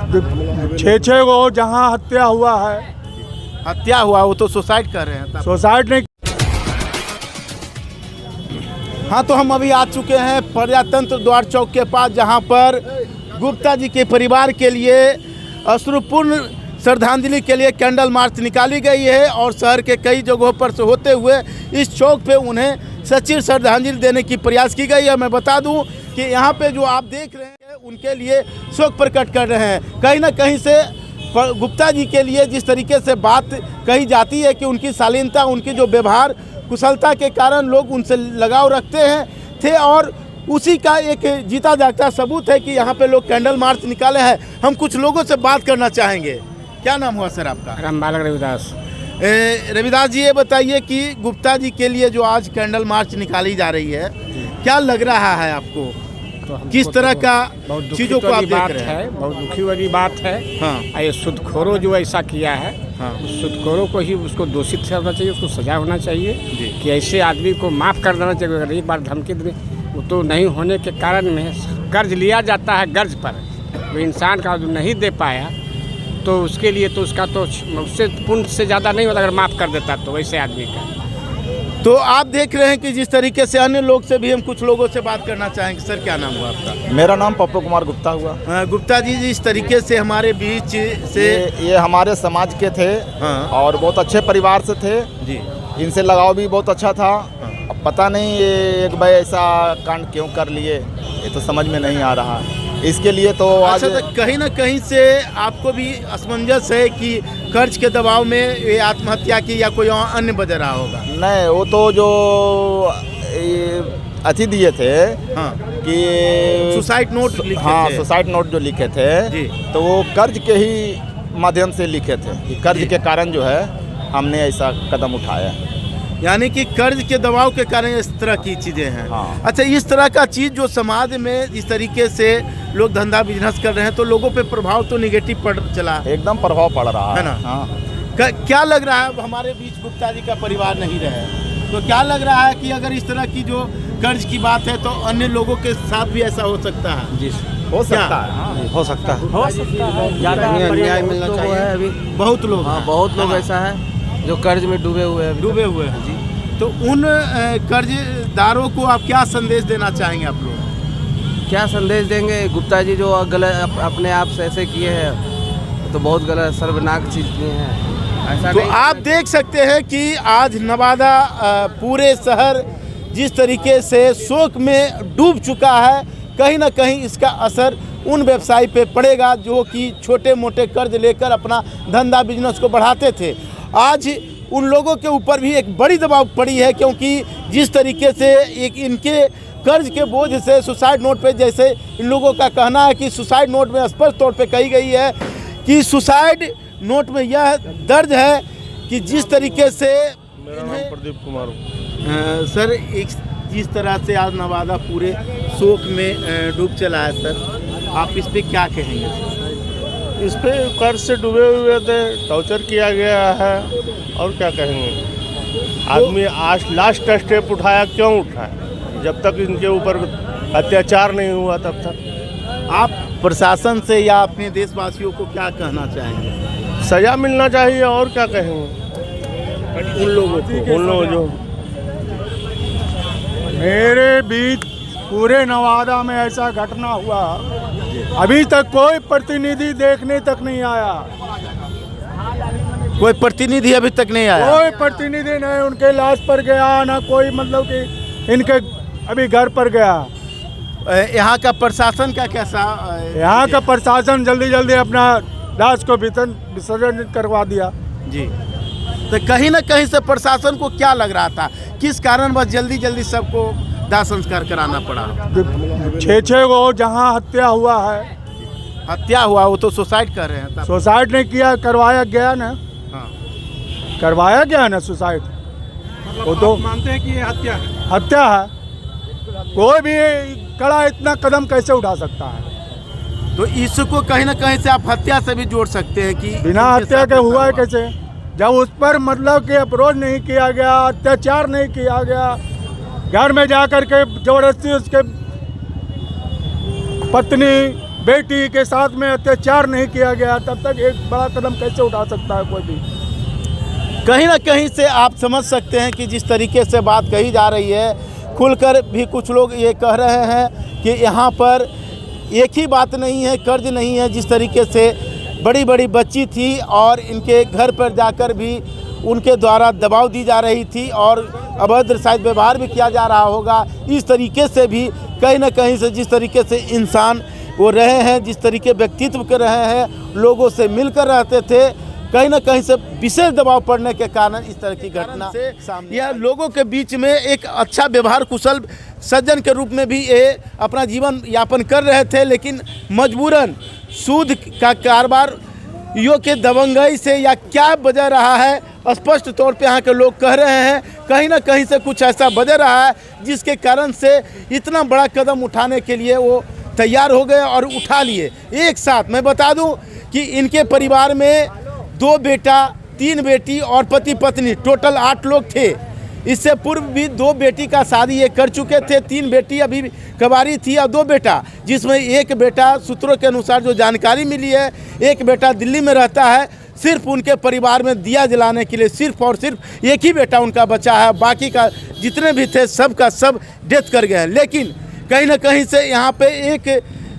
छः को जहाँ हत्या हुआ है, हत्या हुआ वो तो सुसाइड कर रहे हैं। सुसाइड नहीं। हाँ, तो हम अभी आ चुके हैं प्रजातंत्र द्वार चौक के पास, जहाँ पर गुप्ता जी के परिवार के लिए अश्रुपूर्ण श्रद्धांजलि के लिए कैंडल मार्च निकाली गई है और शहर के कई जगहों पर से होते हुए इस चौक पे उन्हें सच्ची श्रद्धांजलि देने की प्रयास की गई है। मैं बता दूं कि यहाँ पे जो आप देख रहे हैं उनके लिए शोक प्रकट कर रहे हैं। कहीं ना कहीं से गुप्ता जी के लिए जिस तरीके से बात कही जाती है कि उनकी शालीनता, उनकी जो व्यवहार कुशलता के कारण लोग उनसे लगाव रखते थे और उसी का एक जीता जागता सबूत है कि यहाँ पे लोग कैंडल मार्च निकाले हैं। हम कुछ लोगों से बात करना चाहेंगे। क्या नाम हुआ सर आपका? रामबालक रविदास। रविदास जी, ये बताइए कि गुप्ता जी के लिए जो आज कैंडल मार्च निकाली जा रही है, क्या लग रहा है आपको? तो किस तरह का चीज़ों को आप देख रहे हैं? बहुत दुखी वाली बात है। हाँ, ये सुदखोरों जो ऐसा किया है, हाँ, उस सुदखोरों को ही उसको दोषित होना चाहिए, उसको सजा होना चाहिए जी। कि ऐसे आदमी को माफ़ कर देना चाहिए। अगर एक बार धमकी दे, वो तो नहीं होने के कारण में कर्ज लिया जाता है, कर्ज पर वो इंसान का जो नहीं दे पाया तो उसके लिए तो उसका तो उससे पुण्य से ज़्यादा नहीं होता अगर माफ़ कर देता तो वैसे आदमी का। तो आप देख रहे हैं कि जिस तरीके से अन्य लोग से भी हम कुछ लोगों से बात करना चाहेंगे। सर, क्या नाम हुआ आपका? मेरा नाम पप्पू कुमार गुप्ता हुआ। गुप्ता जी, जिस तरीके से हमारे बीच से ये हमारे समाज के थे। हाँ, और बहुत अच्छे परिवार से थे जी। इनसे लगाव भी बहुत अच्छा था। हाँ। अब पता नहीं ये एक भाई ऐसा कांड क्यों कर लिए, ये तो समझ में नहीं आ रहा। इसके लिए तो आज अच्छा, तो कहीं ना कहीं से आपको भी असमंजस है कि कर्ज के दबाव में ये आत्महत्या की या कोई और अन्य वजह रहा होगा? नहीं, वो तो जो अति दिए थे, हाँ, कि सुसाइड नोट लिखे हाँ थे। सुसाइड नोट जो लिखे थे जी। तो वो कर्ज के ही माध्यम से लिखे थे कि कर्ज के कारण जो है हमने ऐसा कदम उठाया। यानी कि कर्ज के दबाव के कारण इस तरह की चीज़ें हैं। हाँ। अच्छा, इस तरह का चीज़ जो समाज में इस तरीके से लोग धंधा बिजनेस कर रहे हैं तो लोगों पे प्रभाव तो निगेटिव पड़ चला एकदम प्रभाव पड़ रहा है ना? हाँ। क्या लग रहा है? अब हमारे बीच गुप्ता जी का परिवार नहीं रहे तो क्या लग रहा है कि अगर इस तरह की जो कर्ज की बात है तो अन्य लोगों के साथ भी ऐसा हो सकता है? जी, हो सकता है। हाँ, हो सकता है। ज़्यादा न्याय मिलना चाहिए। अभी बहुत लोग हाँ, हैं। बहुत लोग ऐसा है जो कर्ज में डूबे हुए हैं। डूबे हुए हैं जी। तो उन कर्जदारों को आप क्या संदेश देना चाहेंगे आप लोग? क्या संदेश देंगे? गुप्ता जी जो गलत अपने आप से ऐसे किए हैं तो बहुत गलत सर्वनाक चीज़ किए हैं। ऐसा तो नहीं आप देख सकते हैं कि आज नवादा पूरे शहर जिस तरीके से शोक में डूब चुका है, कहीं ना कहीं इसका असर उन व्यवसायी पे पड़ेगा जो कि छोटे मोटे कर्ज लेकर अपना धंधा बिजनेस को बढ़ाते थे। आज उन लोगों के ऊपर भी एक बड़ी दबाव पड़ी है, क्योंकि जिस तरीके से एक इनके कर्ज के बोझ से सुसाइड नोट पे, जैसे इन लोगों का कहना है कि सुसाइड नोट में स्पष्ट तौर पे कही गई है कि सुसाइड नोट में यह दर्ज है कि जिस तरीके से मेरा नाम प्रदीप कुमार। सर, एक जिस तरह से आज नवादा पूरे शोक में डूब चला है सर, आप इस पे क्या कहेंगे? इस पे कर्ज से डूबे हुए थे, टॉर्चर किया गया है और क्या कहेंगे। आदमी आज लास्ट स्टेप उठाया, क्यों उठाया? जब तक इनके ऊपर अत्याचार नहीं हुआ तब तक। आप प्रशासन से या अपने देशवासियों को क्या कहना चाहेंगे? सजा मिलना चाहिए और क्या कहेंगे उन लोगों को, उन लोगों जो मेरे बीच पूरे नवादा में ऐसा घटना हुआ, अभी तक कोई प्रतिनिधि देखने तक नहीं आया। कोई प्रतिनिधि अभी तक नहीं आया? कोई प्रतिनिधि नहीं उनके लाश पर गया, ना कोई मतलब कि इनके अभी घर पर गया। यहाँ का प्रशासन का कैसा? यहाँ का प्रशासन जल्दी जल्दी अपना लाश को विसर्जन करवा दिया। जी। तो कहीं ना कहीं से प्रशासन को क्या लग रहा था, किस कारण बस जल्दी जल्दी सबको दाह संस्कार कराना पड़ा? छः को जहाँ हत्या हुआ है, हत्या हुआ वो तो सुसाइड कर रहे हैं। सुसाइड नहीं किया, करवाया गया ना। हाँ, करवाया गया ना सुसाइड। वो तो मानते हैं कि ये हत्या है। हत्या है। कोई भी कड़ा इतना कदम कैसे उठा सकता है? तो इसको कहीं ना कहीं से आप हत्या से भी जोड़ सकते हैं कि बिना हत्या के हुआ है कैसे? जब उस पर मतलब कि अप्रोच नहीं किया गया, अत्याचार नहीं किया गया, घर में जाकर के जबरदस्ती उसके पत्नी बेटी के साथ में अत्याचार नहीं किया गया, तब तक एक बड़ा कदम कैसे उठा सकता है कोई भी। कहीं ना कहीं से आप समझ सकते हैं कि जिस तरीके से बात कही जा रही है, खुलकर भी कुछ लोग ये कह रहे हैं कि यहाँ पर एक ही बात नहीं है, कर्ज नहीं है। जिस तरीके से बड़ी बड़ी बच्ची थी और इनके घर पर जाकर भी उनके द्वारा दबाव दी जा रही थी और अभद्र शायद व्यवहार भी किया जा रहा होगा। इस तरीके से भी कहीं ना कहीं से जिस तरीके से इंसान वो रहे हैं, जिस तरीके व्यक्तित्व के रहे हैं, लोगों से मिलकर रहते थे, कहीं ना कहीं से विशेष दबाव पड़ने के कारण इस तरह की घटना से सामने। यह लोगों के बीच में एक अच्छा व्यवहार कुशल सज्जन के रूप में भी ये अपना जीवन यापन कर रहे थे, लेकिन मजबूरन सूद का कारोबार यो के दबंगई से या क्या वजह रहा है, स्पष्ट तौर पे यहाँ के लोग कह रहे हैं कहीं ना कहीं से कुछ ऐसा वजह रहा है जिसके कारण से इतना बड़ा कदम उठाने के लिए वो तैयार हो गए और उठा लिए एक साथ। मैं बता दूं कि इनके परिवार में 2 बेटा 3 बेटी और पति पत्नी टोटल 8 लोग थे। इससे पूर्व भी 2 बेटी का शादी ये कर चुके थे, 3 बेटी अभी कवारी थी और 2 बेटा, जिसमें एक बेटा सूत्रों के अनुसार जो जानकारी मिली है, एक बेटा दिल्ली में रहता है। सिर्फ उनके परिवार में दिया जलाने के लिए सिर्फ और सिर्फ एक ही बेटा उनका बचा है, बाकी का जितने भी थे सब का सब डेथ कर गए हैं। लेकिन कहीं ना कहीं से यहाँ पे एक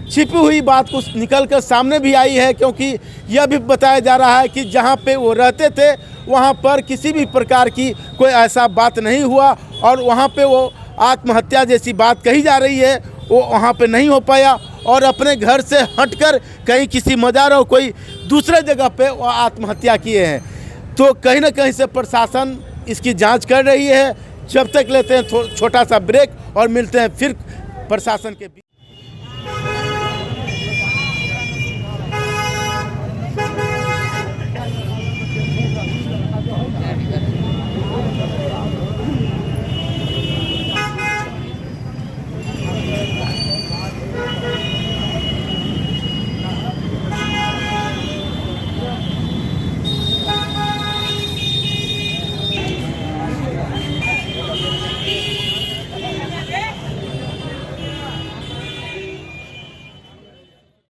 छिपी हुई बात कुछ निकल कर सामने भी आई है, क्योंकि यह भी बताया जा रहा है कि जहाँ पे वो रहते थे वहाँ पर किसी भी प्रकार की कोई ऐसा बात नहीं हुआ और वहाँ पे वो आत्महत्या जैसी बात कही जा रही है वो वहाँ पे नहीं हो पाया और अपने घर से हटकर कहीं किसी मजार और कोई दूसरे जगह पे वो आत्महत्या किए हैं। तो कहीं ना कहीं से प्रशासन इसकी जांच कर रही है। जब तक लेते हैं छोटा सा ब्रेक और मिलते हैं फिर प्रशासन के